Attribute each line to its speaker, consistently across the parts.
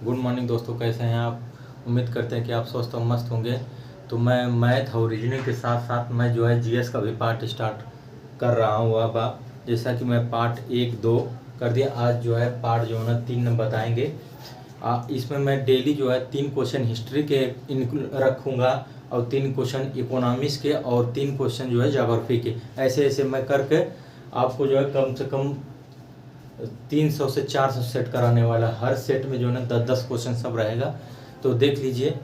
Speaker 1: Good morning दोस्तों, कैसे हैं आप। उम्मीद करते हैं कि आप स्वस्थ और मस्त होंगे। तो मैं मैथ और रीजनिंग के साथ साथ मैं जो है जीएस का भी पार्ट स्टार्ट कर रहा हूँ। अब जैसा कि मैं पार्ट 1, 2 कर दिया, आज जो है पार्ट जो है 3 बताएंगे। इसमें मैं डेली जो है 3 क्वेश्चन हिस्ट्री के रखूँगा और 3 क्वेश्चन इकोनॉमिक्स के और 3 क्वेश्चन जो है ज्योग्राफी के। ऐसे ऐसे मैं करके आपको जो है कम से कम 300 से 400 सेट कराने वाला। हर सेट में जो है ना 10-10 क्वेश्चन सब रहेगा, तो देख लीजिए।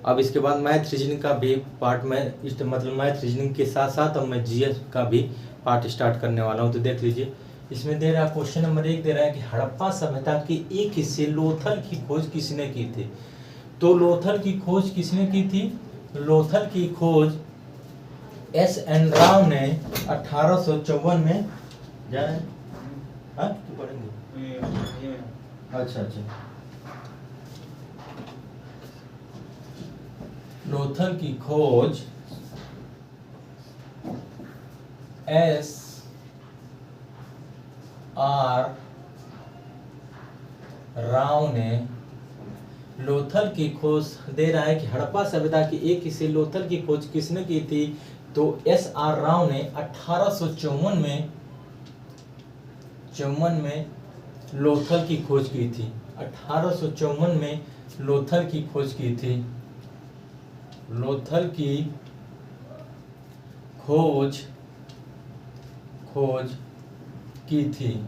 Speaker 1: अब इसके बाद मैथ रीजनिंग का भी पार्ट में मतलब मैथ रीजनिंग के साथ साथ अब मैं जीएस का भी पार्ट स्टार्ट करने वाला हूँ। तो देख लीजिए, इसमें दे रहा है क्वेश्चन नंबर 1 दे रहा है कि हड़प्पा सभ्यता के एक हिस्से लोथल की खोज किसने की थी। तो लोथल की खोज किसने की थी? लोथल की खोज एस.एन. राव ने 1854 में जाए। हाँ तो पढ़ेंगे। अच्छा। लोथल की खोज एस.आर. राव ने लोथल की खोज दे रहा है कि हड़प्पा सभ्यता की एक हिस्से लोथल की खोज किसने की थी। तो एस.आर. राव ने 1854 में लोथल की खोज की थी। 1854 में लोथल की खोज की थी। लोथल की खोज की थी।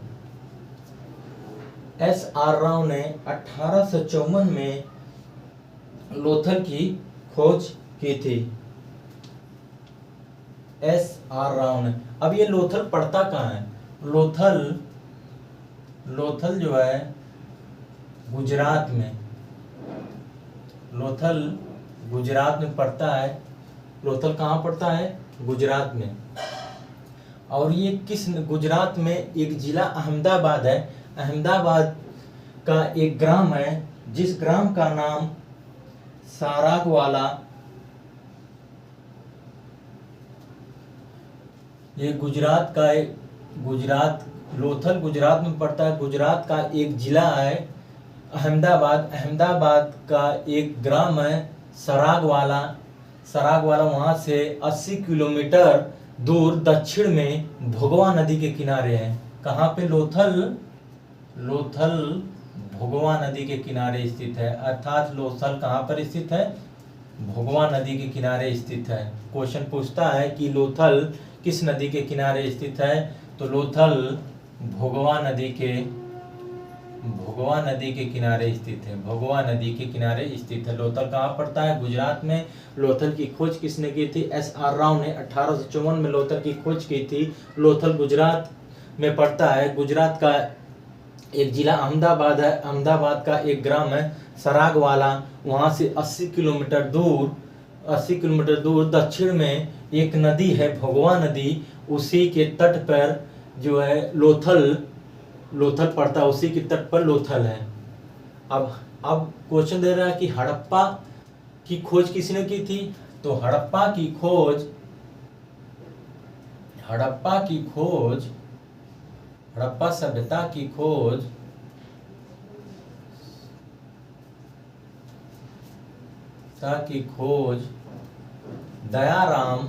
Speaker 1: एस.आर. राव ने 1854 में लोथल की खोज की थी। एस.आर. राव ने। अब ये लोथल पड़ता कहाँ है? लोथल जो है गुजरात में। लोथल गुजरात में पड़ता है। लोथल कहाँ पड़ता है? गुजरात में। और ये किस गुजरात में एक जिला अहमदाबाद है। अहमदाबाद का एक ग्राम है जिस ग्राम का नाम सारागवाला। ये लोथल गुजरात में पड़ता है। गुजरात का एक जिला है अहमदाबाद का एक ग्राम है सरागवाला। वहां से 80 किलोमीटर दूर दक्षिण में भोगवा नदी के किनारे है। कहाँ पे? लोथल भोगवा नदी के किनारे स्थित है। अर्थात लोथल कहाँ पर स्थित है? भोगवा नदी के किनारे स्थित है। क्वेश्चन पूछता है कि लोथल किस नदी के किनारे स्थित है। तो लोथल भोगवा नदी के किनारे स्थित है। भोगवा नदी के किनारे स्थित है। लोथल कहाँ पड़ता है? गुजरात में। लोथल की खोज किसने की थी? एस.आर. राव ने 1854 में लोथल की खोज की थी। लोथल गुजरात में पड़ता है। गुजरात का एक जिला अहमदाबाद है। अहमदाबाद का एक ग्राम है सरागवाला। वहां से 80 किलोमीटर दूर दक्षिण में एक नदी है भोगवा नदी। उसी के तट पर जो है लोथल पड़ता है। उसी के तट पर लोथल है। अब क्वेश्चन दे रहा है कि हड़प्पा की खोज किसने की थी। तो हड़प्पा सभ्यता की खोज दयाराम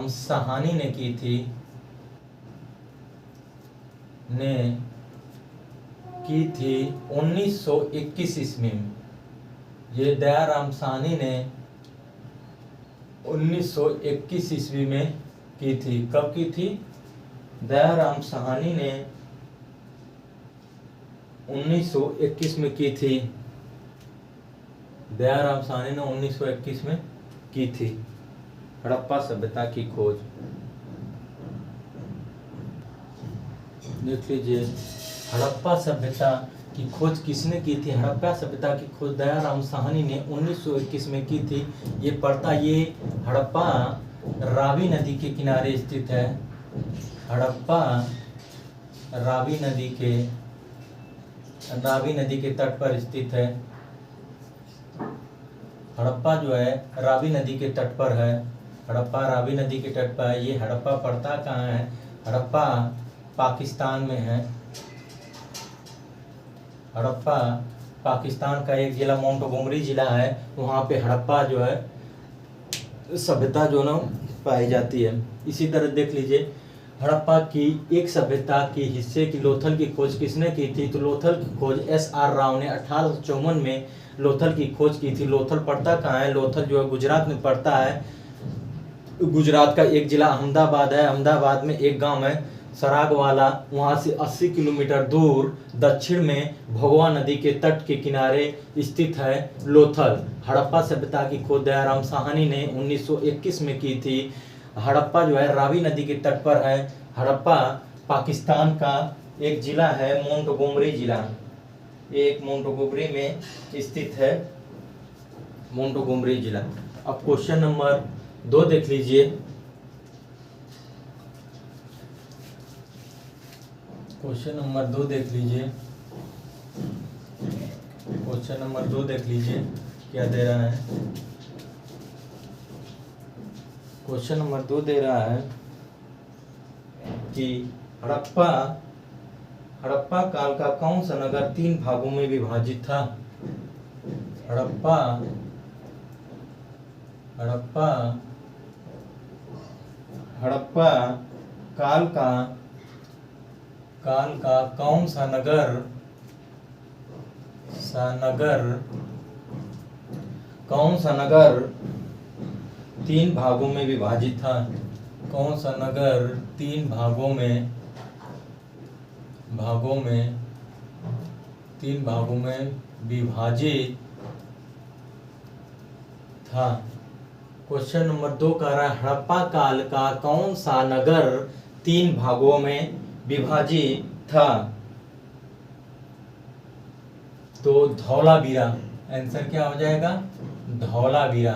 Speaker 1: साहनी ने की थी। 1921 ईस्वी में। ये दयाराम साहनी ने 1921 ईस्वी में की थी। कब की थी? दयाराम साहनी ने 1921 में की थी। दयाराम साहनी ने 1921 में की थी हड़प्पा सभ्यता की खोज। देख लीजिए, हड़प्पा सभ्यता की खोज किसने की थी। हड़प्पा सभ्यता की खोज दयाराम साहनी ने 1921 में की थी। ये हड़प्पा रावी नदी के किनारे स्थित है। हड़प्पा रावी नदी के तट पर स्थित है। हड़प्पा जो है रावी नदी के तट पर है। ये हड़प्पा पड़ता कहाँ है? हड़प्पा पाकिस्तान में है। हड़प्पा पाकिस्तान का एक जिला मोंटगोमरी जिला है, वहाँ पे हड़प्पा जो है सभ्यता जो ना पाई जाती है। इसी तरह देख लीजिए, हड़प्पा की एक सभ्यता की हिस्से की लोथल की खोज किसने की थी? तो लोथल की खोज SR राव ने 1854 में लोथल की खोज की थी। लोथल पड़ता कहाँ है? लोथल जो है गुजरात में पड़ता है। गुजरात का एक जिला अहमदाबाद है। अहमदाबाद में एक गांव है सरागवाला, वहाँ से 80 किलोमीटर दूर दक्षिण में भगवा नदी के तट के किनारे स्थित है लोथल। हड़प्पा सभ्यता की खोज दयाराम साहनी ने 1921 में की थी। हड़प्पा जो है रावी नदी के तट पर है। हड़प्पा पाकिस्तान का एक जिला है मोंटगोमरी जिला, एक मोंटगोमरी में स्थित है मोंटगोमरी जिला। अब क्वेश्चन नंबर 2 देख लीजिए। क्वेश्चन नंबर 2 देख लीजिए। क्वेश्चन नंबर 2 देख लीजिए क्या दे रहा है। क्वेश्चन नंबर 2 दे रहा है कि हड़प्पा काल का कौन सा नगर 3 भागों में विभाजित था? हड़प्पा काल का कौन सा नगर 3 भागों में विभाजित था? कौन सा नगर 3 भागों में विभाजित था? क्वेश्चन नंबर 2 कह रहा है हड़प्पा काल का कौन सा नगर 3 भागों में विभाजित था? तो धौलावीरा। आंसर क्या हो जाएगा? धौलावीरा।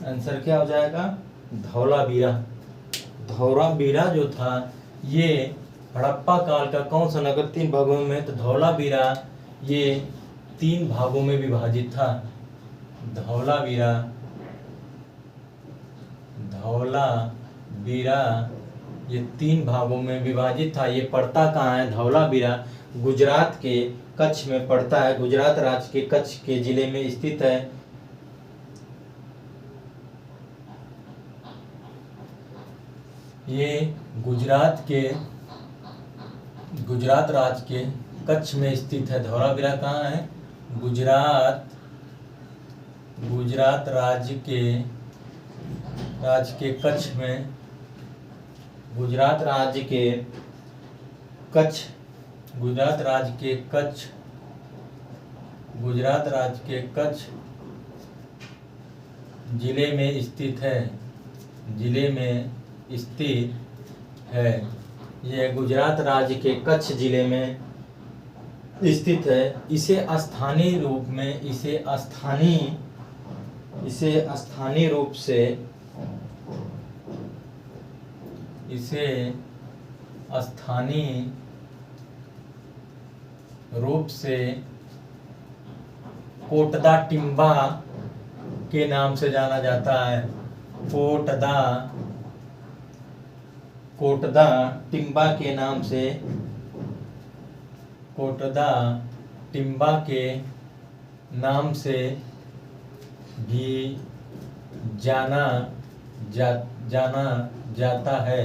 Speaker 1: आंसर क्या हो जाएगा? धौलावीरा। धौलावीरा जो था ये हड़प्पा काल का कौन सा नगर 3 भागों में? तो धौलावीरा ये 3 भागों में विभाजित था। धौलावीरा ये 3 भागों में विभाजित था। ये पड़ता कहाँ है? धौलावीरा गुजरात के कच्छ में पड़ता है। गुजरात राज्य के कच्छ के जिले में स्थित है। ये गुजरात राज्य के कच्छ में स्थित है। धौलावीरा कहाँ है? गुजरात राज्य के कच्छ में। गुजरात राज्य के कच्छ जिले में स्थित है। यह गुजरात राज्य के कच्छ जिले में स्थित है। इसे स्थानीय रूप से कोटदा टिम्बा के नाम से जाना जाता है। कोटदा टिम्बा के नाम से भी जाना जाता है।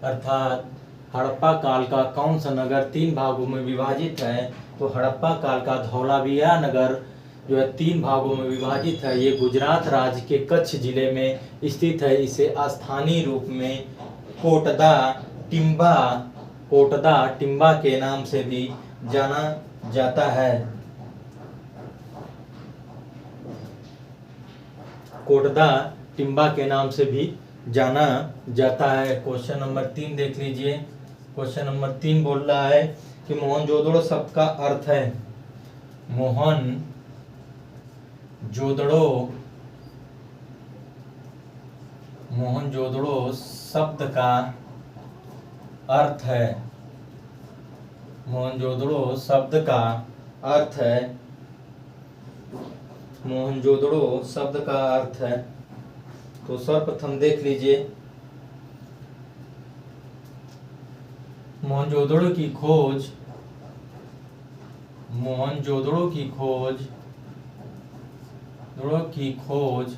Speaker 1: अर्थात हड़प्पा काल का कौन सा नगर 3 भागों में विभाजित है? तो हड़प्पा काल का धौलावीरा नगर जो है 3 भागों में विभाजित है। ये गुजरात राज्य के कच्छ जिले में स्थित है। इसे स्थानीय रूप में कोटदा टिम्बा के नाम से भी जाना जाता है। कोटदा टिम्बा के नाम से भी जाना जाता है। क्वेश्चन नंबर 3 देख लीजिए। क्वेश्चन नंबर 3 बोल रहा है कि मोहनजोदड़ो शब्द का अर्थ है। मोहनजोदड़ो शब्द का अर्थ है। मोहनजोदड़ो शब्द का अर्थ है तो सर्वप्रथम देख लीजिए, मोहनजोदड़ो की खोज, मोहनजोदड़ो की खोज,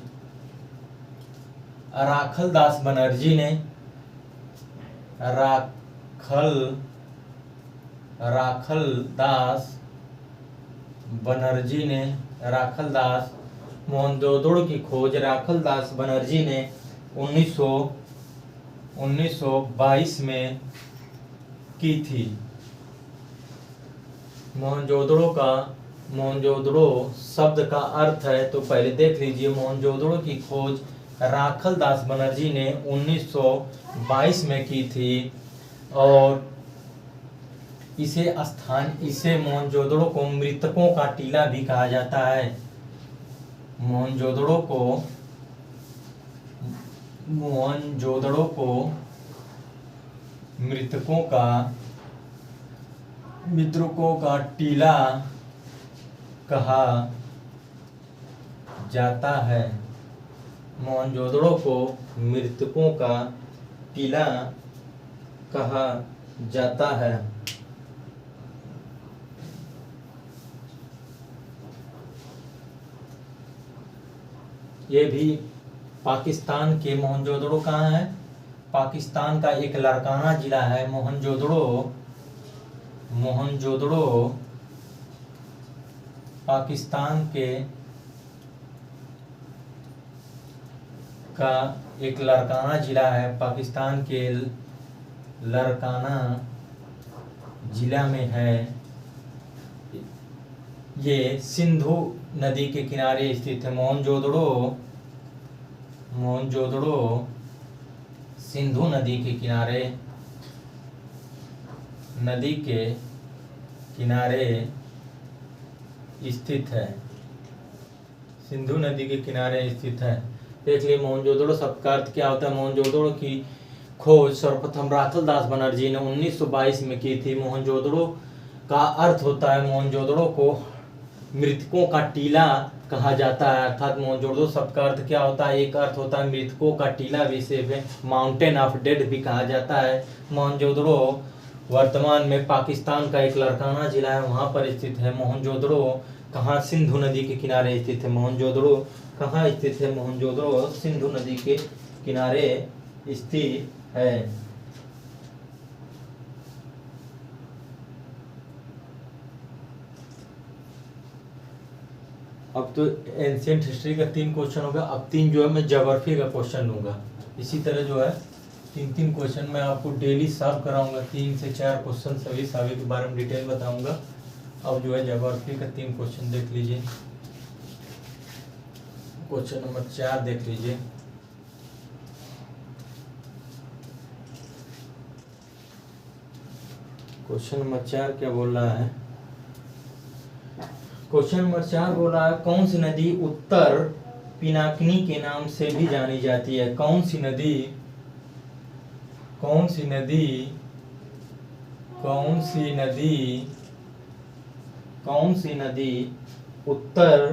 Speaker 1: राखल दास बनर्जी ने, राखल दास बनर्जी ने, मोहनजोदड़ो की खोज राखल दास बनर्जी ने 1922 में की थी। मोहनजोदड़ो शब्द का अर्थ है, तो पहले देख लीजिए, मोहनजोदड़ो की खोज राखल दास बनर्जी ने 1922 में की थी और इसे मोहनजोदड़ो को मृतकों का टीला भी कहा जाता है। मोहनजोदड़ो को मृतकों का टीला कहा जाता है। मोहनजोदड़ो को मृतकों का टीला कहा जाता है। ये भी पाकिस्तान के मोहनजोदड़ो कहाँ है? पाकिस्तान का एक लारकाना जिला है मोहनजोदड़ो पाकिस्तान का एक लारकाना जिला है। पाकिस्तान के लारकाना जिला में है। ये सिंधु नदी के किनारे स्थित है। मोहनजोदड़ो सिंधु नदी के किनारे स्थित है। सिंधु नदी के किनारे स्थित है। देख लिए मोहनजोदड़ो शब्द का अर्थ क्या होता है। मोहनजोदड़ो की खोज सर्वप्रथम राखल दास बनर्जी ने 1922 में की थी। मोहनजोदड़ो का अर्थ होता है, मोहनजोदड़ो को मृतकों का टीला कहा जाता है। अर्थात मोहनजोदड़ो शब्द का अर्थ क्या होता है? एक अर्थ होता है मृतकों का टीला, भी माउंटेन ऑफ डेड भी कहा जाता है। मोहनजोदड़ो वर्तमान में पाकिस्तान का एक लारकाना जिला है, वहां पर स्थित है। मोहनजोदड़ो कहाँ? सिंधु नदी के किनारे स्थित है। मोहनजोदड़ो कहाँ स्थित है? मोहनजोदड़ो सिंधु नदी के किनारे स्थित है। अब तो एंशिएंट हिस्ट्री का 3 क्वेश्चन होगा। अब 3 जो है मैं ज्योग्राफी का क्वेश्चन लूंगा। इसी तरह जो है 3 क्वेश्चन मैं आपको डेली सॉल्व कराऊंगा। 3 से 4 क्वेश्चन सभी के बारे में डिटेल बताऊंगा। अब जो है ज्योग्राफी का 3 क्वेश्चन देख लीजिए। क्वेश्चन नंबर 4 देख लीजिए। क्वेश्चन नंबर 4 क्या बोल रहा है? क्वेश्चन नंबर 4 बोल रहा है, कौन सी नदी उत्तर पिनाकिनी के नाम से भी जानी जाती है? कौन सी नदी उत्तर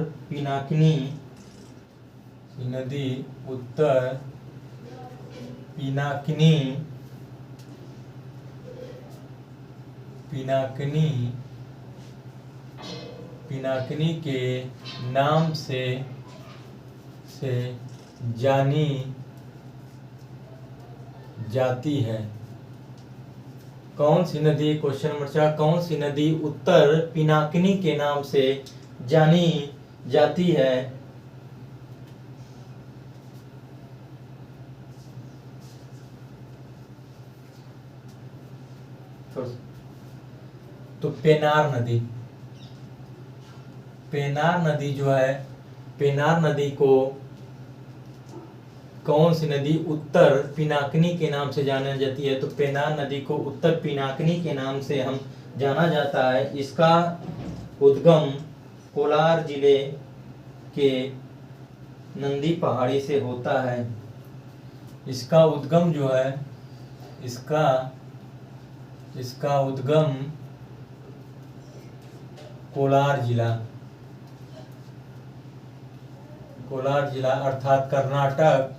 Speaker 1: पिनाकिनी के नाम से जानी जाती है? कौन सी नदी, क्वेश्चन नंबर 4, कौन सी नदी उत्तर पिनाकिनी के नाम से जानी जाती है? तो पेनार नदी जो है, पेनार नदी को कौन सी नदी उत्तर पिनाकिनी के नाम से जाना जाती है? तो पेनार नदी को उत्तर पिनाकिनी के नाम से हम जाना जाता है। इसका उद्गम कोलार जिले के नंदी पहाड़ी से होता है। इसका उद्गम जो है, इसका उद्गम कोलार जिला अर्थात कर्नाटक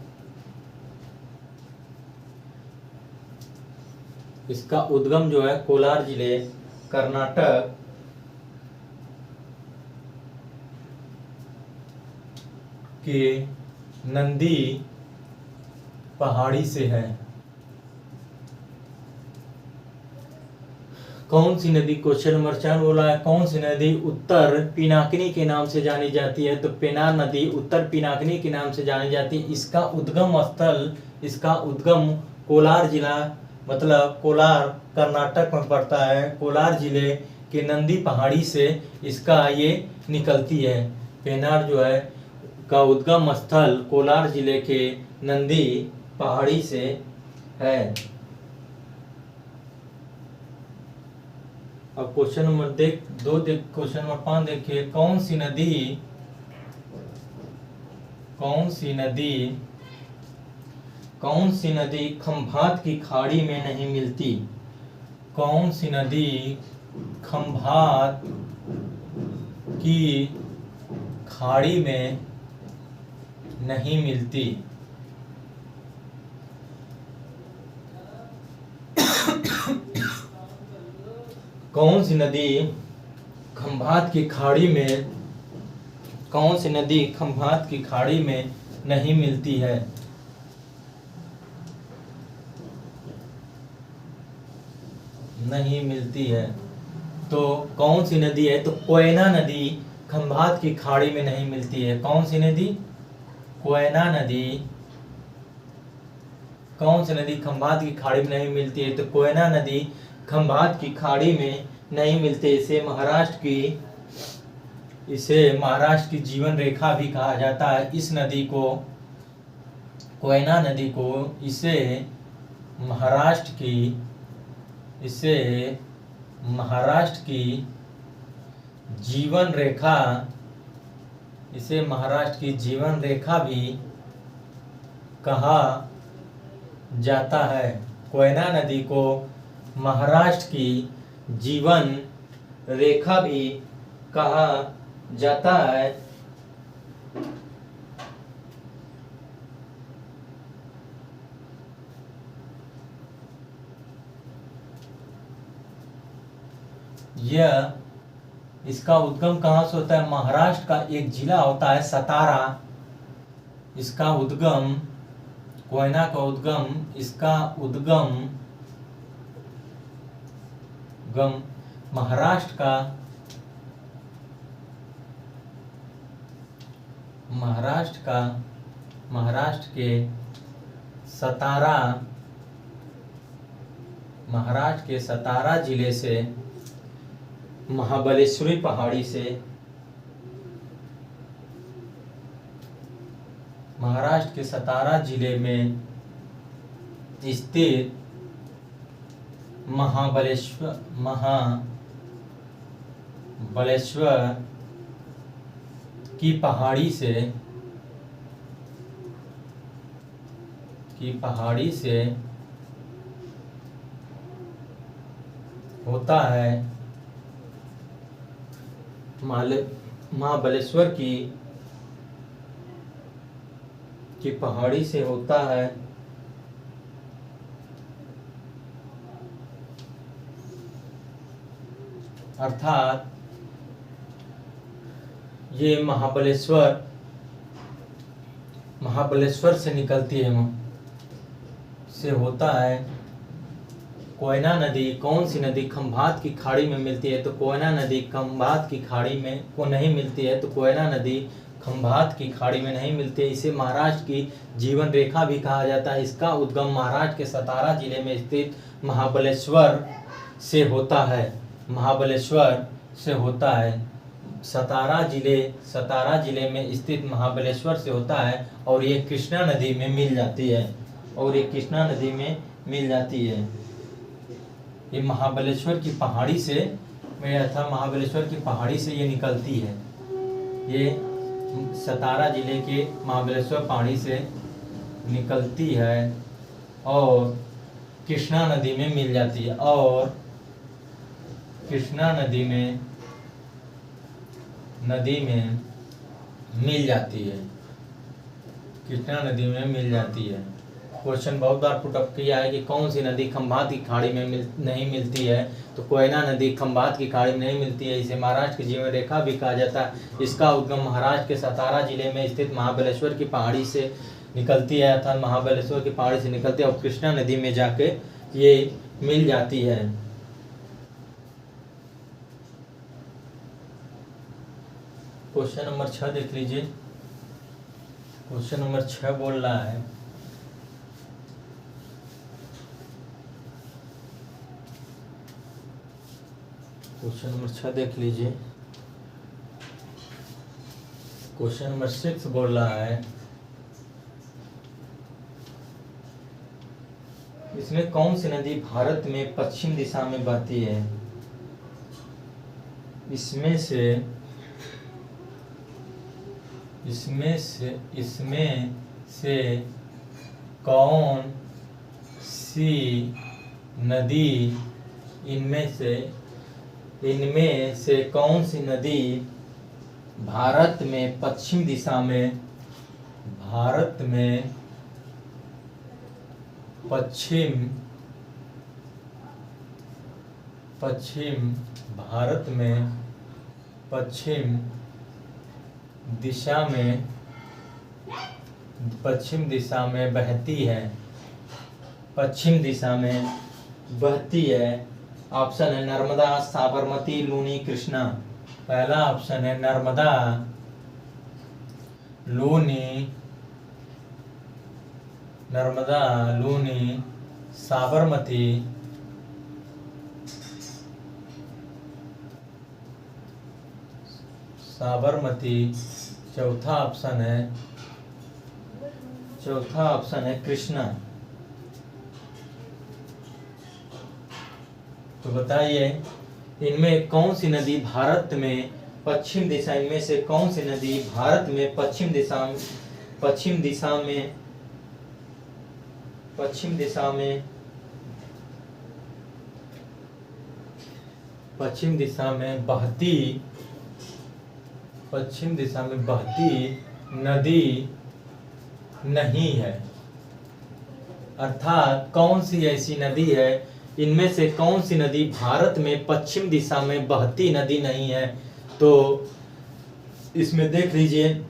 Speaker 1: इसका उद्गम जो है कोलार जिले कर्नाटक के नंदी पहाड़ी से है। कौन सी नदी, क्वेश्चन नंबर 4 बोला है कौन सी नदी उत्तर पिनाकिनी के नाम से जानी जाती है? तो पेनार नदी उत्तर पिनाकिनी के नाम से जानी जाती है। इसका उद्गम स्थल, इसका उद्गम कोलार जिला मतलब कोलार कर्नाटक में पड़ता है। कोलार जिले के नंदी पहाड़ी से इसका ये निकलती है। पेनार जो है का उद्गम स्थल कोलार जिले के नंदी पहाड़ी से है। अब क्वेश्चन नंबर क्वेश्चन नंबर 5 देखिए, कौन सी नदी खंभात की खाड़ी में नहीं मिलती? कौन सी नदी खंभात की खाड़ी में नहीं मिलती? कौन सी नदी खंभात की खाड़ी में, कौन सी नदी खंभात की खाड़ी में नहीं मिलती है? नहीं मिलती है। तो कौन सी नदी है? तो कोयना नदी खंभात की खाड़ी में नहीं मिलती है। कौन सी नदी? कोयना नदी। कौन सी नदी खंभात की खाड़ी में नहीं मिलती है? तो कोयना नदी खंभात की खाड़ी में नहीं मिलते। इसे महाराष्ट्र की जीवन रेखा भी कहा जाता है। इस नदी को, कोयना नदी को, इसे महाराष्ट्र की जीवन रेखा, इसे महाराष्ट्र की जीवन रेखा भी कहा जाता है। कोयना नदी को महाराष्ट्र की जीवन रेखा भी कहा जाता है। यह, इसका उद्गम कहाँ से होता है? महाराष्ट्र का एक जिला होता है सतारा। इसका उद्गम, कोयना का उद्गम, इसका उद्गम महाराष्ट्र के सतारा जिले से, महाबलेश्वरी पहाड़ी से, महाराष्ट्र के सतारा जिले में स्थित महाबलेश्वर की पहाड़ी से होता है। महाबलेश्वर की पहाड़ी से होता है। अर्थात ये महाबलेश्वर से निकलती है, से होता है। कोयना नदी, कौन सी नदी खंभात की खाड़ी में मिलती है? तो कोयना नदी खंभात की खाड़ी में को नहीं मिलती है। तो कोयना नदी खंभात की खाड़ी में नहीं मिलती है। इसे महाराष्ट्र की जीवन रेखा भी कहा जाता है। इसका उद्गम महाराष्ट्र के सतारा जिले में स्थित महाबलेश्वर से होता है। महाबलेश्वर से होता है। सतारा जिले में स्थित महाबलेश्वर से होता है और ये कृष्णा नदी में मिल जाती है। ये महाबलेश्वर की पहाड़ी से, महाबलेश्वर की पहाड़ी से ये निकलती है। ये सतारा जिले के महाबलेश्वर पहाड़ी से निकलती है और कृष्णा नदी में मिल जाती है। और कृष्णा नदी में मिल जाती है। कृष्णा नदी में मिल जाती है। क्वेश्चन बहुत बार पुटअप किया है कि कौन सी नदी खंभात की खाड़ी में नहीं मिलती है, तो कोयना नदी खंभात की खाड़ी में नहीं मिलती है। इसे महाराष्ट्र की जीवन रेखा भी कहा जाता है। इसका उद्गम महाराष्ट्र के सतारा जिले में स्थित महाबलेश्वर की पहाड़ी से निकलती है, अर्थात महाबलेश्वर की पहाड़ी से निकलती है और कृष्णा नदी में जाके ये मिल जाती है। क्वेश्चन नंबर 6 देख लीजिए। क्वेश्चन नंबर 6 बोल रहा है, क्वेश्चन नंबर 6 देख लीजिए। क्वेश्चन नंबर 6 बोल रहा है, इसमें कौन सी नदी भारत में पश्चिम दिशा में बहती है? इसमें से कौन सी नदी इनमें से कौन सी नदी भारत में पश्चिम दिशा में पश्चिम दिशा में बहती है? पश्चिम दिशा में बहती है। ऑप्शन है नर्मदा, साबरमती, लूनी, कृष्णा। पहला ऑप्शन है नर्मदा, लूनी, साबरमती। चौथा ऑप्शन है कृष्णा। तो बताइए इनमें कौन सी नदी भारत में पश्चिम दिशा इनमें से कौन सी नदी भारत में पश्चिम दिशा में बहती नदी नहीं है? अर्थात कौन सी ऐसी नदी है, इनमें से कौन सी नदी भारत में पश्चिम दिशा में बहती नदी नहीं है? तो इसमें देख लीजिए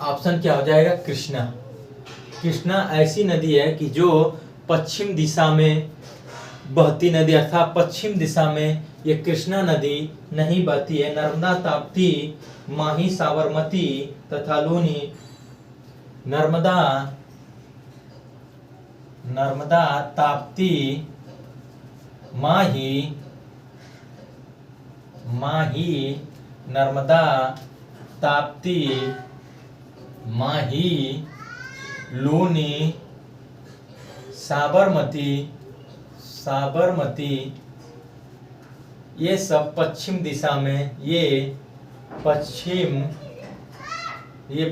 Speaker 1: ऑप्शन क्या हो जाएगा, कृष्णा। कृष्णा ऐसी नदी है कि जो पश्चिम दिशा में बहती नदी, अर्थात पश्चिम दिशा में ये कृष्णा नदी नहीं बहती है। नर्मदा, ताप्ती, माही, साबरमती तथा लूनी। नर्मदा, ताप्ती, माही, नर्मदा, ताप्ती, माही, लूनी, साबरमती ये सब पश्चिम दिशा में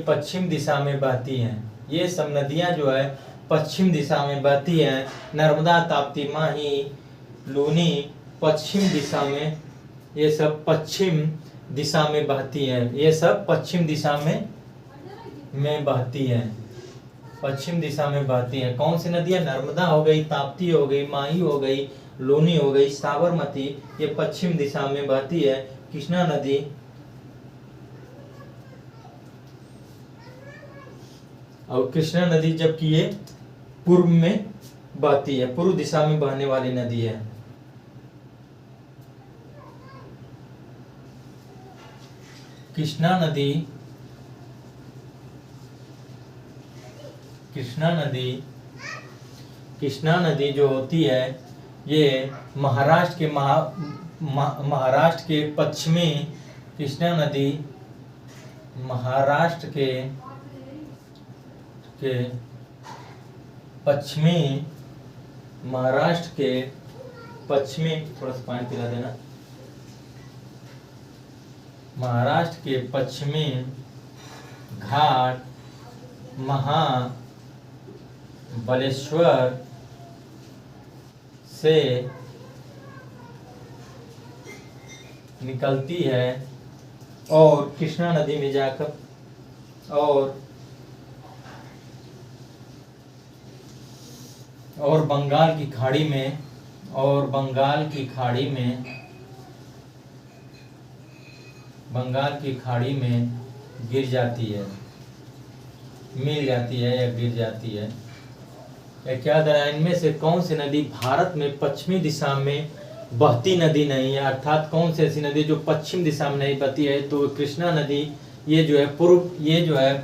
Speaker 1: पश्चिम दिशा में बहती हैं। ये सब नदियां जो है पश्चिम दिशा में बहती हैं। नर्मदा, ताप्ती, माही, लूनी पश्चिम दिशा में, ये सब पश्चिम दिशा में बहती हैं। ये सब पश्चिम दिशा में बहती हैं। पश्चिम दिशा में बहती हैं। कौन सी नदियां? नर्मदा हो गई, ताप्ती हो गई, माही हो गई, लूनी हो गई, साबरमती ये पश्चिम दिशा में बहती है। कृष्णा नदी और कृष्णा नदी जबकि ये पूर्व में बहती है, पूर्व दिशा में बहने वाली नदी है। कृष्णा नदी जो होती है ये महाराष्ट्र के पश्चिमी कृष्णा नदी महाराष्ट्र के पश्चिमी थोड़ा सा पानी पिला देना। महाराष्ट्र के पश्चिमी घाट महाबलेश्वर से निकलती है और कृष्णा नदी में जाकर और बंगाल की खाड़ी में बंगाल की खाड़ी में गिर जाती है, मिल जाती है या गिर जाती है। क्या दरा इनमें से कौन सी नदी भारत में पश्चिमी दिशा में बहती नदी नहीं है, अर्थात कौन सी ऐसी नदी जो पश्चिम दिशा में नहीं बहती है? तो कृष्णा नदी ये जो है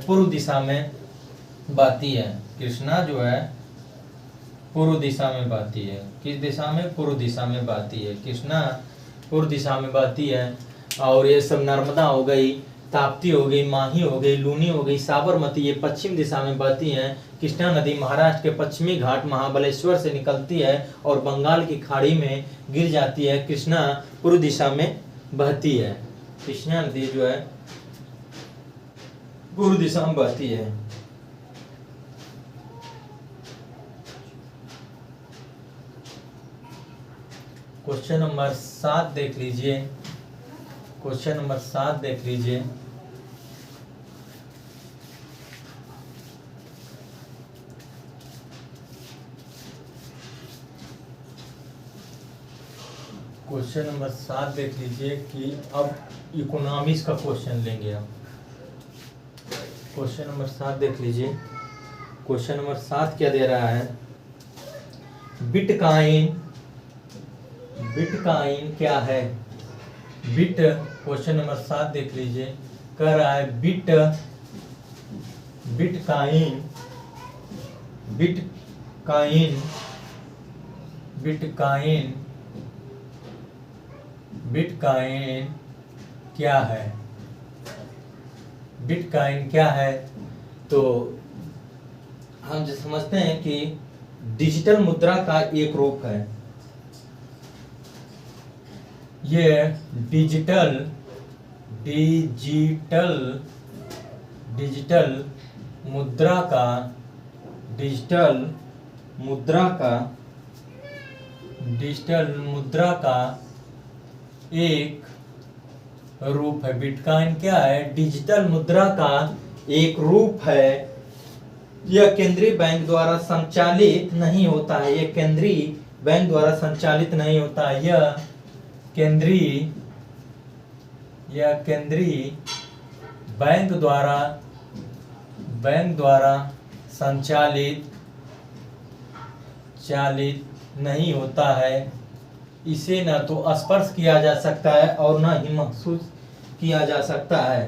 Speaker 1: पूर्व दिशा में बहती है। कृष्णा जो है पूर्व दिशा में बहती है। किस दिशा में? पूर्व दिशा में बहती है। कृष्णा पूर्व दिशा में बहती है। और ये सब नर्मदा हो गई, ताप्ती हो गई, माही हो गई, लूनी हो गई, साबरमती, ये पश्चिम दिशा में बहती हैं। कृष्णा नदी महाराष्ट्र के पश्चिमी घाट महाबलेश्वर से निकलती है और बंगाल की खाड़ी में गिर जाती है। कृष्णा पूर्व दिशा में बहती है। कृष्णा नदी जो है पूर्व दिशा में बहती है। क्वेश्चन नंबर 7 देख लीजिए। क्वेश्चन नंबर 7 देख लीजिए। क्वेश्चन नंबर 7 देख लीजिए कि अब इकोनॉमिक्स का क्वेश्चन लेंगे हम। क्वेश्चन नंबर 7 देख लीजिए। क्वेश्चन नंबर 7 क्या दे रहा है? बिटकॉइन क्या है? क्वेश्चन नंबर 7 देख लीजिए। कह रहा है बिटकॉइन क्या है? बिटकॉइन क्या है? तो हम जो समझते हैं कि डिजिटल मुद्रा का एक रूप है। ये डिजिटल मुद्रा का एक रूप है। बिटकॉइन क्या है? डिजिटल मुद्रा का एक रूप है। यह केंद्रीय बैंक द्वारा संचालित नहीं होता है। यह केंद्रीय बैंक द्वारा संचालित नहीं होता है। यह केंद्रीय बैंक द्वारा संचालित नहीं होता है। इसे न तो स्पर्श किया जा सकता है और न ही महसूस किया जा सकता है।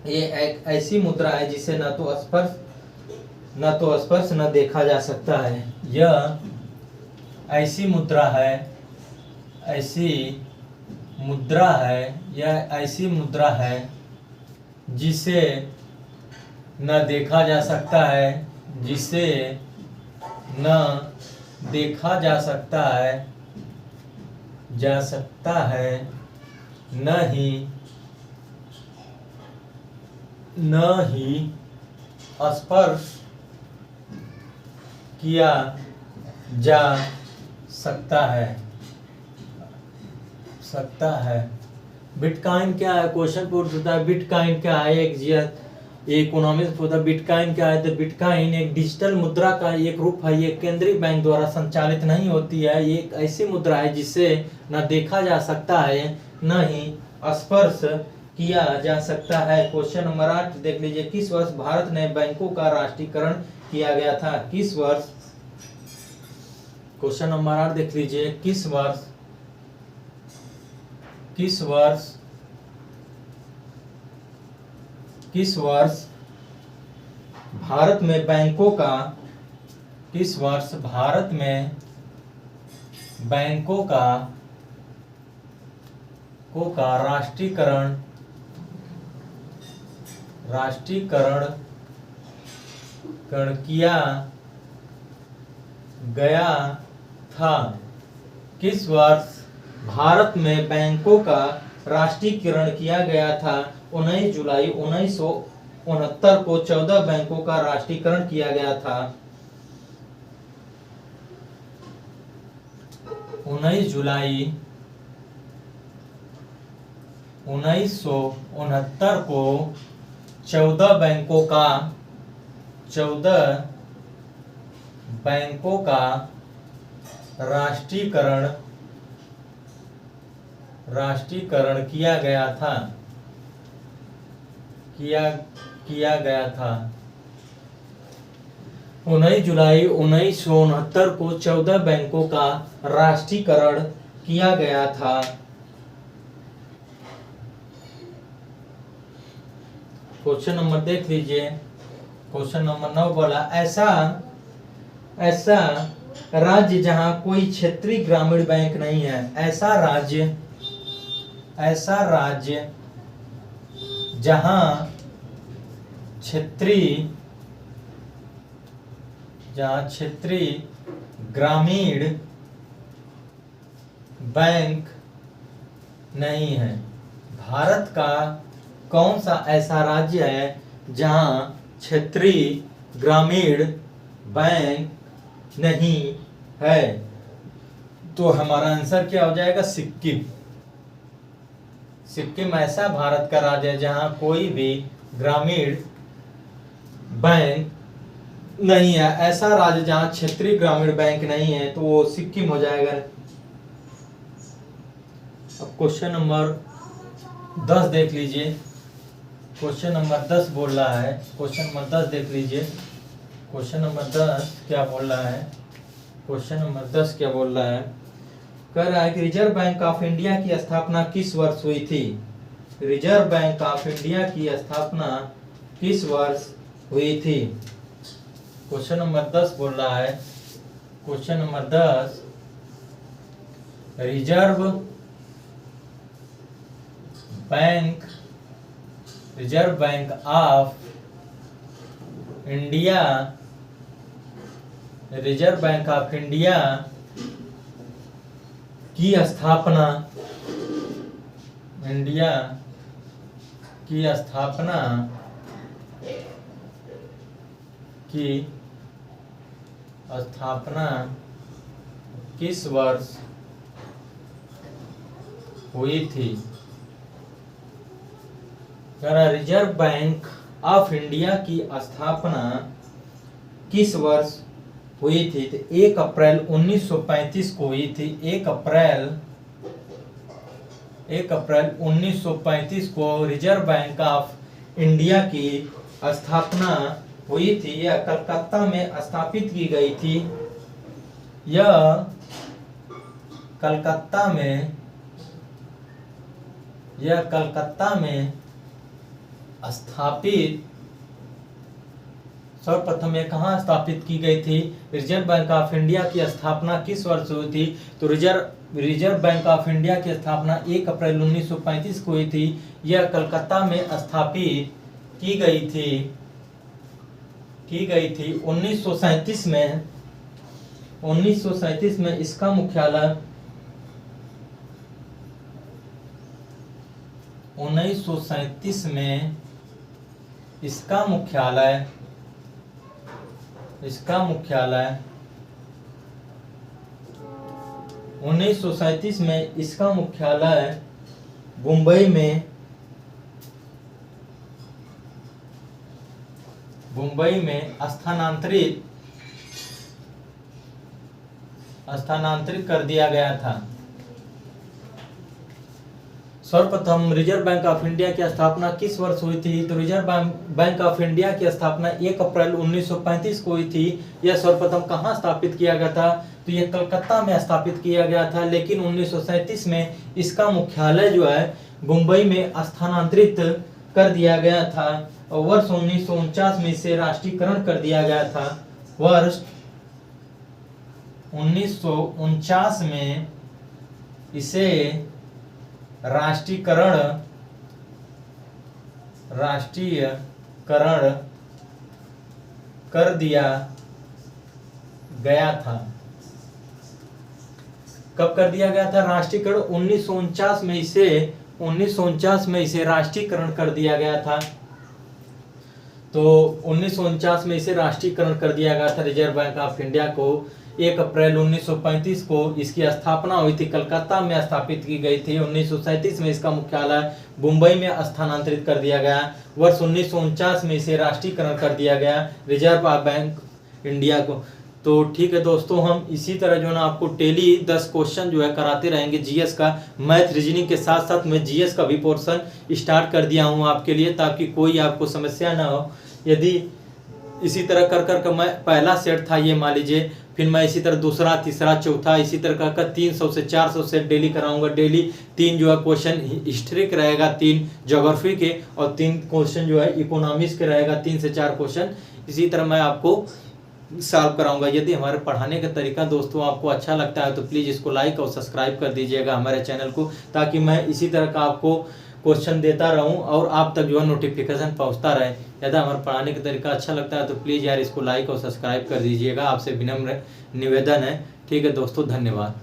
Speaker 1: ये एक ऐसी मुद्रा है जिसे न तो स्पर्श न देखा जा सकता है। यह ऐसी मुद्रा है जिसे न देखा जा सकता है, न ही स्पर्श किया जा सकता है। बिटकॉइन क्या है? क्वेश्चन पूछ होता है बिटकॉइन क्या है? इकोनॉमिक्स होता है बिटकॉइन क्या है? तो बिटकॉइन एक डिजिटल मुद्रा का एक रूप है। ये केंद्रीय बैंक द्वारा संचालित नहीं होती है। ये एक ऐसी मुद्रा है जिसे न देखा जा सकता है न ही स्पर्श किया जा सकता है। क्वेश्चन नंबर 8 देख लीजिए। किस वर्ष भारत ने बैंकों का राष्ट्रीयकरण किया गया था? किस वर्ष? क्वेश्चन नंबर 8 देख लीजिए। किस वर्ष भारत में बैंकों का राष्ट्रीयकरण किया गया था? किस वर्ष भारत में बैंकों का राष्ट्रीयकरण किया गया था? 19 जुलाई 1969 को 14 बैंकों का राष्ट्रीयकरण किया गया था। 19 जुलाई 1969 को 14 बैंकों का राष्ट्रीयकरण किया गया था। किया गया था 19 जुलाई 1969 को 14 बैंकों का राष्ट्रीयकरण किया गया था। क्वेश्चन नंबर देख लीजिए। क्वेश्चन नंबर 9 बोला, ऐसा राज्य जहां कोई क्षेत्रीय ग्रामीण बैंक नहीं है। ऐसा राज्य जहां क्षेत्रीय ग्रामीण बैंक नहीं है। भारत का कौन सा ऐसा राज्य है जहां क्षेत्रीय ग्रामीण बैंक नहीं है? तो हमारा आंसर क्या हो जाएगा? सिक्किम। सिक्किम ऐसा भारत का राज्य है जहां कोई भी ग्रामीण बैंक नहीं है। ऐसा राज्य जहां क्षेत्रीय ग्रामीण बैंक नहीं है, तो वो सिक्किम हो जाएगा। अब क्वेश्चन नंबर 10 देख लीजिए। क्वेश्चन नंबर 10 बोल रहा है, क्वेश्चन नंबर 10 देख लीजिए। क्वेश्चन नंबर 10 क्या बोल रहा है? क्वेश्चन नंबर 10 क्या बोल रहा है? कह रहा है कि रिजर्व बैंक ऑफ इंडिया की स्थापना किस वर्ष हुई थी? रिजर्व बैंक ऑफ इंडिया की स्थापना किस वर्ष हुई थी? क्वेश्चन नंबर 10 बोल रहा है। Question number 10, reserve bank of India की स्थापना किस वर्ष हुई थी? रिजर्व बैंक ऑफ इंडिया की स्थापना किस वर्ष हुई थी? तो 1 अप्रैल 1935 को हुई थी। 1 अप्रैल 1935 को रिजर्व बैंक ऑफ इंडिया की स्थापना हुई थी। यह कलकत्ता में स्थापित की गई थी। यह कलकत्ता में स्थापित सर्वप्रथम ये कहाँ स्थापित की गई थी? रिजर्व बैंक ऑफ इंडिया की स्थापना किस वर्ष हुई थी? तो रिजर्व बैंक ऑफ इंडिया की स्थापना 1 अप्रैल 1935 को हुई थी। यह कलकत्ता में स्थापित की गई थी 1937 में। 1937 में इसका मुख्यालय 1937 में इसका मुख्यालय 1937 में इसका मुख्यालय मुंबई में स्थानांतरित कर दिया गया था। सर्वप्रथम रिजर्व बैंक ऑफ इंडिया की स्थापना किस वर्ष हुई थी? तो रिजर्व बैंक ऑफ इंडिया की स्थापना 1 अप्रैल 1935 को हुई थी। यह सर्वप्रथम कहाँ स्थापित किया गया था? तो यह कलकत्ता में स्थापित किया गया था, लेकिन 1937 में इसका मुख्यालय जो है मुंबई में स्थानांतरित कर दिया गया था और वर्ष 1949 में इसे राष्ट्रीयकरण कर दिया गया था। वर्ष 1949 में इसे राष्ट्रीयकरण कर दिया गया था। कब कर दिया गया था राष्ट्रीयकरण? 1949 में इसे राष्ट्रीयकरण कर दिया गया था। तो 1949 में इसे राष्ट्रीयकरण कर दिया गया था रिजर्व बैंक ऑफ इंडिया को। 1 अप्रैल 1935 को इसकी स्थापना हुई थी, कलकत्ता में स्थापित की गई थी। 1937 में इसका मुख्यालय मुंबई में स्थानांतरित कर दिया गया। वर्ष 1949 में इसे राष्ट्रीयकरण कर दिया गया रिजर्व बैंक इंडिया को। तो ठीक है दोस्तों, हम इसी तरह जो है ना आपको डेली 10 क्वेश्चन जो है कराते रहेंगे जीएस का। मैथ रीजनिंग के साथ साथ मैं जीएस का भी पोर्शन स्टार्ट कर दिया हूँ आपके लिए, ताकि कोई आपको समस्या ना हो। यदि इसी तरह कर कर मैं पहला सेट था ये मान लीजिए, फिर मैं इसी तरह दूसरा, तीसरा, चौथा इसी तरह का 300 से 400 सेट डेली कराऊंगा। डेली 3 जो है क्वेश्चन हिस्ट्री के रहेगा, 3 ज्योग्राफी के, और 3 क्वेश्चन जो है इकोनॉमिक्स के रहेगा, 3 से 4 क्वेश्चन इसी तरह मैं आपको सॉल्व कराऊंगा। यदि हमारे पढ़ाने का तरीका दोस्तों आपको अच्छा लगता है तो प्लीज़ इसको लाइक और सब्सक्राइब कर दीजिएगा हमारे चैनल को, ताकि मैं इसी तरह का आपको क्वेश्चन देता रहूं और आप तक जो है नोटिफिकेशन पहुंचता रहे। यदि हमारे पढ़ाने का तरीका अच्छा लगता है तो प्लीज़ यार इसको लाइक और सब्सक्राइब कर दीजिएगा, आपसे विनम्र निवेदन है। ठीक है दोस्तों, धन्यवाद।